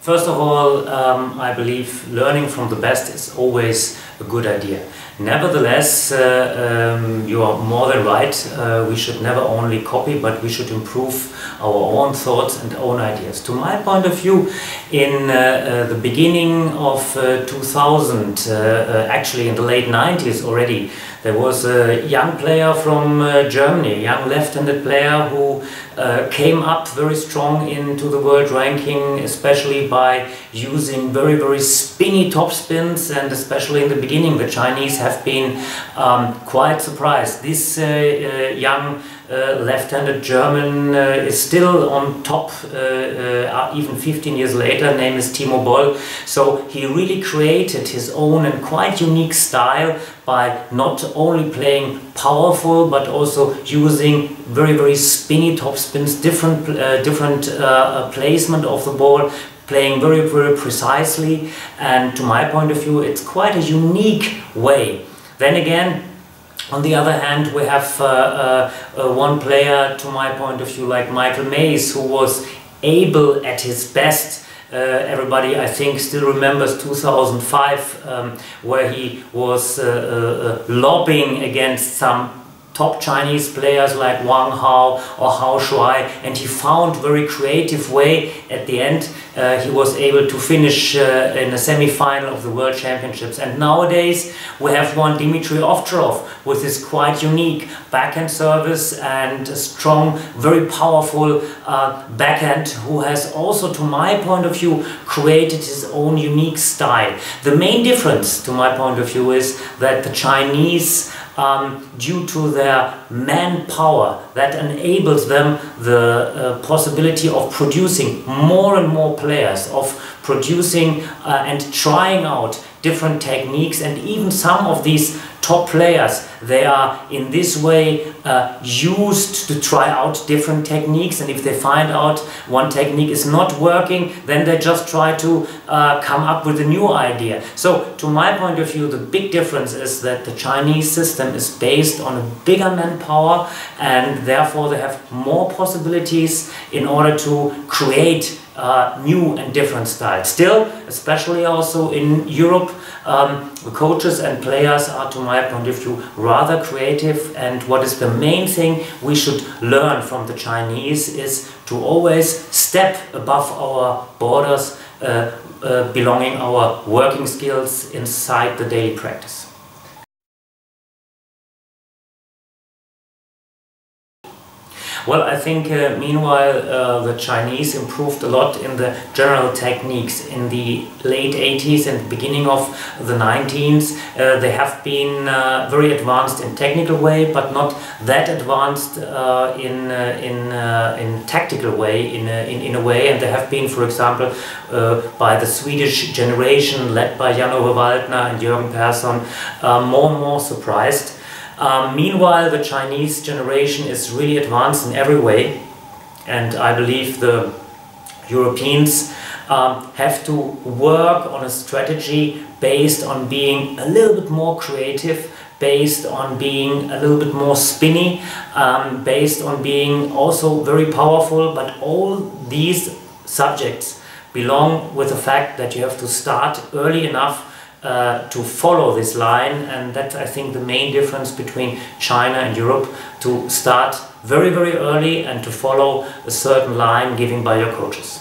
First of all, I believe learning from the best is always a good idea. Nevertheless, you are more than right. We should never only copy, but we should improve our own thoughts and own ideas. To my point of view, in the beginning of 2000, actually in the late 90s already, there was a young player from Germany, a young left-handed player who came up very strong into the world ranking, especially by using very, very spinny topspins, and especially in the beginning the Chinese have been quite surprised. This young left-handed German is still on top even 15 years later. Name is Timo Boll. So he really created his own and quite unique style by not only playing powerful but also using very, very spinny topspins, different placement of the ball, playing very, very precisely, and to my point of view it's quite a unique way. Then again, on the other hand, we have one player, to my point of view, like Michael Mays, who was able at his best. Everybody, I think, still remembers 2005, where he was lobbing against some top Chinese players like Wang Hao or Hao Shuai, and he found very creative way. At the end, he was able to finish in a semi-final of the World Championships. And nowadays we have one Dmitry Ovtcharov with his quite unique backhand service and a strong, very powerful backhand, who has also, to my point of view, created his own unique style. The main difference, to my point of view, is that the Chinese, due to their manpower that enables them the possibility of producing more and more players, of producing and trying out different techniques, and even some of these top players, they are in this way used to try out different techniques, and if they find out one technique is not working, then they just try to come up with a new idea. So to my point of view, the big difference is that the Chinese system is based on a bigger manpower, and therefore they have more possibilities in order to create new and different styles. Still, especially also in Europe, the coaches and players are, to my point of view, rather creative, and what is the main thing we should learn from the Chinese is to always step above our borders, belonging our working skills inside the daily practice. Well, I think meanwhile the Chinese improved a lot in the general techniques. In the late 80s and beginning of the 90s, they have been very advanced in technical way, but not that advanced in tactical way, in a way. And they have been, for example, by the Swedish generation led by Jan-Ove Waldner and Jürgen Persson, more and more surprised. Meanwhile, the Chinese generation is really advanced in every way, and I believe the Europeans have to work on a strategy based on being a little bit more creative, based on being a little bit more spinny, based on being also very powerful. But all these subjects belong with the fact that you have to start early enough to follow this line, and that's, I think, the main difference between China and Europe, to start very, very early and to follow a certain line given by your coaches.